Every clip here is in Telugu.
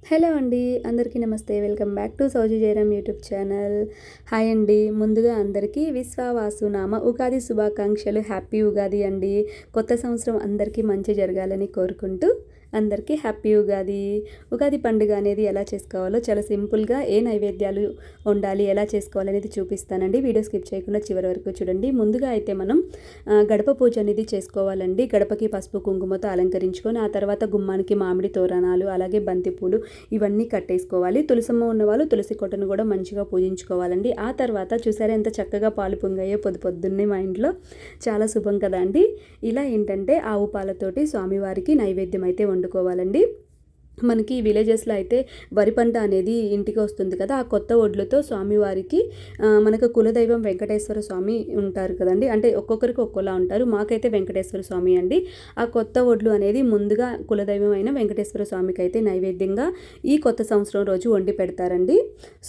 హలో అండి, అందరికీ నమస్తే. వెల్కమ్ బ్యాక్ టు సౌజీ జయరామ్ యూట్యూబ్ ఛానల్. హాయ్ అండి. ముందుగా అందరికీ విశ్వావాసునామ ఉగాది శుభాకాంక్షలు. హ్యాపీ ఉగాది అండి. కొత్త సంవత్సరం అందరికీ మంచి జరగాలని కోరుకుంటూ అందరికీ హ్యాపీ ఉగాది. ఉగాది పండుగ అనేది ఎలా చేసుకోవాలో చాలా సింపుల్గా ఏ నైవేద్యాలు వండాలి, ఎలా చేసుకోవాలనేది చూపిస్తానండి. వీడియో స్కిప్ చేయకుండా చివరి వరకు చూడండి. ముందుగా అయితే మనం గడప పూజ అనేది చేసుకోవాలండి. గడపకి పసుపు కుంకుమతో అలంకరించుకొని ఆ తర్వాత గుమ్మానికి మామిడి తోరణాలు, అలాగే బంతిపూలు ఇవన్నీ కట్టేసుకోవాలి. తులసమ్మ ఉన్నవాళ్ళు తులసి కొట్టను కూడా మంచిగా పూజించుకోవాలండి. ఆ తర్వాత చూసారా ఎంత చక్కగా పాలు పొంగాయో పొద్దున్నే మా ఇంట్లో. చాలా శుభం కదా అండి. ఇలా ఏంటంటే ఆవు పాలతోటి స్వామివారికి నైవేద్యం అయితే వండుకోవాలండి. మనకి విలేజెస్లో అయితే వరి పంట అనేది ఇంటికి వస్తుంది కదా, ఆ కొత్త ఒడ్లతో స్వామివారికి మనకు కులదైవం వెంకటేశ్వర స్వామి ఉంటారు కదండి. అంటే ఒక్కొక్కరికి ఒక్కోలా ఉంటారు. మాకైతే వెంకటేశ్వర స్వామి అండి. ఆ కొత్త ఒడ్లు అనేది ముందుగా కులదైవం అయిన వెంకటేశ్వర స్వామికి అయితే నైవేద్యంగా ఈ కొత్త సంవత్సరం రోజు వండి పెడతారండి.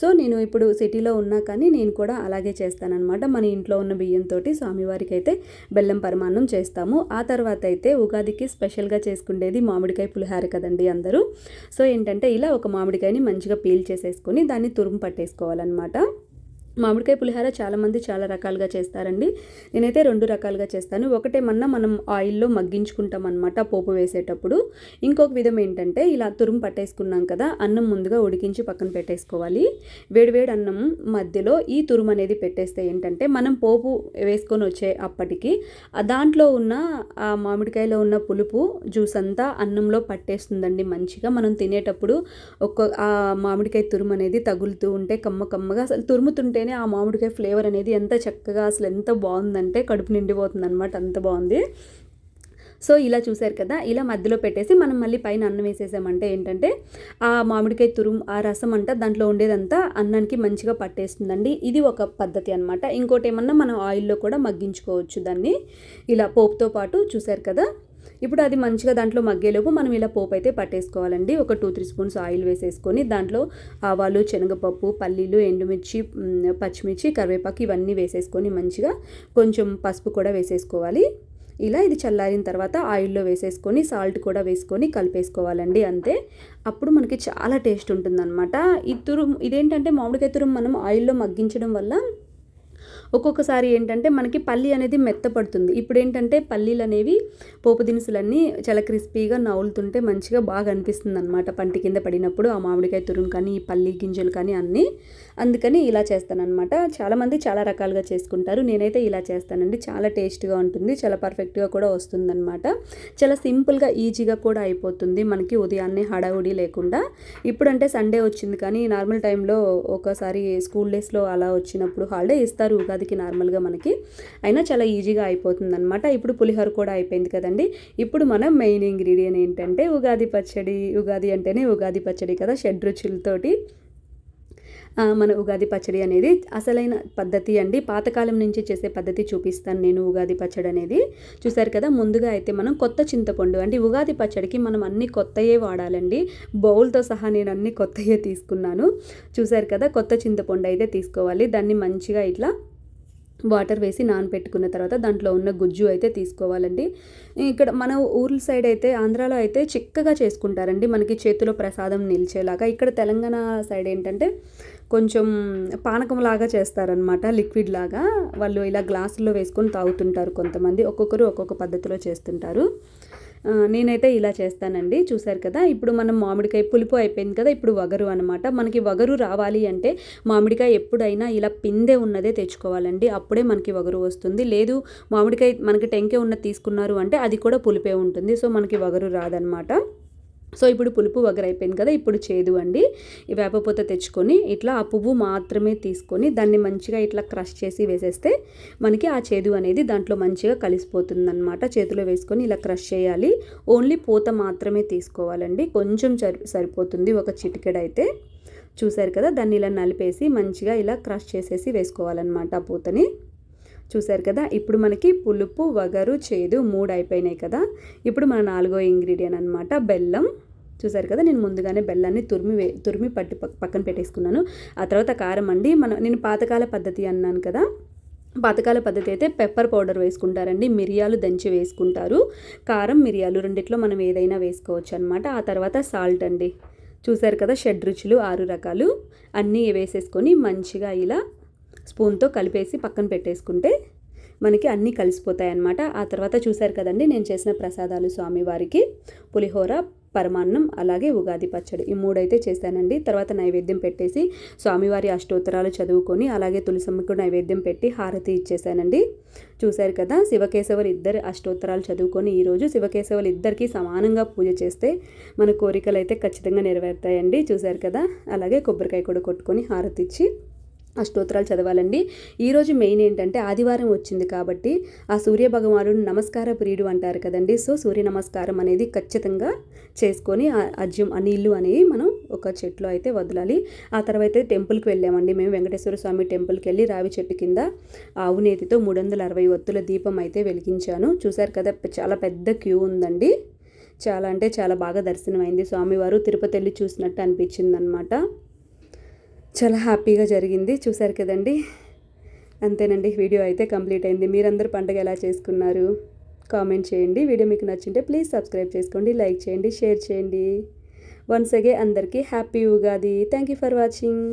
సో నేను ఇప్పుడు సిటీలో ఉన్నా కానీ నేను కూడా అలాగే చేస్తానన్నమాట. మన ఇంట్లో ఉన్న బియ్యంతో స్వామివారికి అయితే బెల్లం పరమాన్నం చేస్తాము. ఆ తర్వాత అయితే ఉగాదికి స్పెషల్గా చేసుకునేది మామిడికాయ పులిహార కదండి అందరూ. సో ఏంటంటే ఇలా ఒక మామిడికాయని మంచిగా పీల్ చేసేసుకొని దాన్ని తురుము పట్టేసుకోవాలన్నమాట. మామిడికాయ పులిహార చాలామంది చాలా రకాలుగా చేస్తారండి. నేనైతే 2 రకాలుగా చేస్తాను. ఒకటేమన్నా మనం ఆయిల్లో మగ్గించుకుంటాం అనమాట పోపు వేసేటప్పుడు. ఇంకొక విధం ఏంటంటే ఇలా తురుము పట్టేసుకున్నాం కదా, అన్నం ముందుగా ఉడికించి పక్కన పెట్టేసుకోవాలి. వేడివేడి అన్నం మధ్యలో ఈ తురుము అనేది పెట్టేస్తే ఏంటంటే మనం పోపు వేసుకొని వచ్చే అప్పటికి దాంట్లో ఉన్న ఆ మామిడికాయలో ఉన్న పులుపు జ్యూస్ అంతా అన్నంలో పట్టేస్తుందండి మంచిగా. మనం తినేటప్పుడు ఆ మామిడికాయ తురుము అనేది తగులుతూ ఉంటే కమ్మగా అసలు తురుముతుంటే ఆ మామిడికాయ ఫ్లేవర్ అనేది ఎంత చక్కగా అసలు ఎంత బాగుందంటే కడుపు నిండిపోతుంది అనమాట. అంత బాగుంది. సో ఇలా చూసారు కదా, ఇలా మధ్యలో పెట్టేసి మనం మళ్ళీ పైన అన్నం వేసేసామంటే ఏంటంటే ఆ మామిడికాయ తురుము ఆ రసం అంతా దాంట్లో ఉండేదంతా అన్నానికి మంచిగా పట్టేస్తుందండి. ఇది ఒక పద్ధతి అనమాట. ఇంకోటి ఏమన్నా మనం ఆయిల్లో కూడా మగ్గించుకోవచ్చు దాన్ని ఇలా పోపుతో పాటు. చూసారు కదా, ఇప్పుడు అది మంచిగా దాంట్లో మగ్గేలోపు మనం ఇలా పోపు అయితే పట్టేసుకోవాలండి. ఒక 2-3 స్పూన్స్ ఆయిల్ వేసేసుకొని దాంట్లో ఆవాలు, శనగపప్పు, పల్లీలు, ఎండుమిర్చి, పచ్చిమిర్చి, కరివేపాకు ఇవన్నీ వేసేసుకొని మంచిగా కొంచెం పసుపు కూడా వేసేసుకోవాలి. ఇలా ఇది చల్లారిన తర్వాత ఆయిల్లో వేసేసుకొని సాల్ట్ కూడా వేసుకొని కలిపేసుకోవాలండి. అంతే. అప్పుడు మనకి చాలా టేస్ట్ ఉంటుందన్నమాట. ఇదేంటంటే మామిడికాయ తురుము మనం ఆయిల్లో మగ్గించడం వల్ల ఒక్కొక్కసారి ఏంటంటే మనకి పల్లి అనేది మెత్తపడుతుంది. ఇప్పుడు ఏంటంటే పల్లీలు అనేవి పోపు దినుసులన్నీ చాలా క్రిస్పీగా నవ్వులుతుంటే మంచిగా బాగా అనిపిస్తుంది అనమాట పంటి కింద పడినప్పుడు. ఆ మామిడికాయ తురుము కానీ ఈ పల్లి గింజలు కానీ అన్నీ. అందుకని ఇలా చేస్తానన్నమాట. చాలామంది చాలా రకాలుగా చేసుకుంటారు. నేనైతే ఇలా చేస్తానండి. చాలా టేస్ట్గా ఉంటుంది, చాలా పర్ఫెక్ట్గా కూడా వస్తుందన్నమాట. చాలా సింపుల్గా ఈజీగా కూడా అయిపోతుంది మనకి ఉదయాన్నే హడావుడి లేకుండా. ఇప్పుడంటే సండే వచ్చింది కానీ నార్మల్ టైంలో ఒకసారి స్కూల్ డేస్లో అలా వచ్చినప్పుడు హాలిడే ఇస్తారు ఉగాదికి నార్మల్గా మనకి. అయినా చాలా ఈజీగా అయిపోతుంది అనమాట. ఇప్పుడు పులిహోర కూడా అయిపోయింది కదండి. ఇప్పుడు మనం మెయిన్ ఇంగ్రీడియంట్ ఏంటంటే ఉగాది పచ్చడి. ఉగాది అంటేనే ఉగాది పచ్చడి కదా, షడ్రుచులతోటి మన ఉగాది పచ్చడి అనేది అసలైన పద్ధతి అండి. పాతకాలం నుంచి చేసే పద్ధతి చూపిస్తాను నేను ఉగాది పచ్చడి అనేది. చూసారు కదా, ముందుగా అయితే మనం కొత్త చింతపండు అంటే ఉగాది పచ్చడికి మనం అన్ని కొత్తయే వాడాలండి. బౌల్తో సహా నేను అన్ని కొత్తయే తీసుకున్నాను. చూసారు కదా, కొత్త చింతపండు అయితే తీసుకోవాలి. దాన్ని మంచిగా ఇట్లా వాటర్ వేసి నానబెట్టుకున్న తర్వాత దాంట్లో ఉన్న గుజ్జు అయితే తీసుకోవాలండి. ఇక్కడ మన ఊర్ల సైడ్ అయితే ఆంధ్రాలో అయితే చిక్కగా చేసుకుంటారండి, మనకి చేతిలో ప్రసాదం నిలిచేలాగా. ఇక్కడ తెలంగాణ సైడ్ ఏంటంటే కొంచెం పానకంలాగా చేస్తారనమాట, లిక్విడ్ లాగా. వాళ్ళు ఇలా గ్లాసుల్లో వేసుకొని తాగుతుంటారు కొంతమంది. ఒక్కొక్కరు ఒక్కొక్క పద్ధతిలో చేస్తుంటారు. నేనైతే ఇలా చేస్తానండి. చూసారు కదా, ఇప్పుడు మనం మామిడికాయ పులుపు అయిపోయింది కదా, ఇప్పుడు వగరు అనమాట. మనకి వగరు రావాలి అంటే మామిడికాయ ఎప్పుడైనా ఇలా పిందె ఉన్నదే తెచ్చుకోవాలండి. అప్పుడే మనకి వగరు వస్తుంది. లేదు మామిడికాయ మనకి టెంకే ఉన్నది తీసుకున్నారు అంటే అది కూడా పులిపే ఉంటుంది. సో మనకి వగరు రాదనమాట. సో ఇప్పుడు పులుపు వగరు అయిపోయింది కదా, ఇప్పుడు చేదు అండి. ఈ వేపపూత తెచ్చుకొని ఇట్లా ఆ పువ్వు మాత్రమే తీసుకొని దాన్ని మంచిగా ఇట్లా క్రష్ చేసి వేసేస్తే మనకి ఆ చేదు అనేది దాంట్లో మంచిగా కలిసిపోతుంది అనమాట. చేతిలో వేసుకొని ఇలా క్రష్ చేయాలి. ఓన్లీ పూత మాత్రమే తీసుకోవాలండి. కొంచెం సరిపోతుంది, ఒక చిటికెడైతే. చూసారు కదా, దాన్ని ఇలా నలిపేసి మంచిగా ఇలా క్రష్ చేసేసి వేసుకోవాలన్నమాట ఆ పూతని. చూసారు కదా, ఇప్పుడు మనకి పులుపు, వగరు, చేదు 3 అయిపోయినాయి కదా. ఇప్పుడు మన 4వ ఇంగ్రీడియంట్ అనమాట బెల్లం. చూసారు కదా, నేను ముందుగానే బెల్లాన్ని తురిమి పట్టి పక్కన పెట్టేసుకున్నాను. ఆ తర్వాత కారం అండి. నేను పాతకాల పద్ధతి అన్నాను కదా, పాతకాల పద్ధతి అయితే పెప్పర్ పౌడర్ వేసుకుంటారండి. మిరియాలు దంచి వేసుకుంటారు. కారం, మిరియాలు రెండిట్లో మనం ఏదైనా వేసుకోవచ్చు అనమాట. ఆ తర్వాత సాల్ట్ అండి. చూసారు కదా, షడ్రుచులు 6 రకాలు అన్నీ వేసేసుకొని మంచిగా ఇలా స్పూన్తో కలిపేసి పక్కన పెట్టేసుకుంటే మనకి అన్నీ కలిసిపోతాయి అన్నమాట. ఆ తర్వాత చూసారు కదండి, నేను చేసిన ప్రసాదాలు స్వామివారికి పులిహోర, పరమాన్నం, అలాగే ఉగాది పచ్చడి, ఈ 3 అయితే చేశానండి. తర్వాత నైవేద్యం పెట్టేసి స్వామివారి అష్టోత్తరాలు చదువుకొని అలాగే తులసమ్మకు నైవేద్యం పెట్టి హారతి ఇచ్చేసానండి. చూశారు కదా, శివకేశవులు ఇద్దరు అష్టోత్తరాలు చదువుకొని ఈరోజు శివకేశవులు ఇద్దరికి సమానంగా పూజ చేస్తే మన కోరికలు అయితే ఖచ్చితంగా నెరవేరుతాయండి. చూశారు కదా, అలాగే కొబ్బరికాయ కూడా కొట్టుకొని హారతి ఇచ్చి అష్టోత్తరాలు చదవాలండి. ఈరోజు మెయిన్ ఏంటంటే ఆదివారం వచ్చింది కాబట్టి ఆ సూర్య భగవానుడు నమస్కార ప్రియుడు అంటారు కదండి. సో సూర్య నమస్కారం అనేది ఖచ్చితంగా చేసుకొని ఆ నీళ్ళు అనేవి మనం ఒక చెట్లో అయితే వదలాలి. ఆ తర్వాత టెంపుల్కి వెళ్ళామండి. మేము వెంకటేశ్వర స్వామి టెంపుల్కి వెళ్ళి రావి చెట్టు కింద ఆవు నేతితో 360 ఒత్తుల దీపం అయితే వెలిగించాను. చూశారు కదా, చాలా పెద్ద క్యూ ఉందండి. చాలా అంటే చాలా బాగా దర్శనమైంది. స్వామివారు తిరుపతి వెళ్ళి చూసినట్టు అనిపించింది అనమాట. చాలా హ్యాపీగా జరిగింది. చూశారు కదండి, అంతేనండి, వీడియో అయితే కంప్లీట్ అయింది. మీరందరూ పండుగ ఎలా చేసుకున్నారు కామెంట్ చేయండి. వీడియో మీకు నచ్చింటే ప్లీజ్ సబ్స్క్రైబ్ చేసుకోండి, లైక్ చేయండి, షేర్ చేయండి. వన్స్ అగైన్ అందరికీ happy Ugadi. Thank you for watching.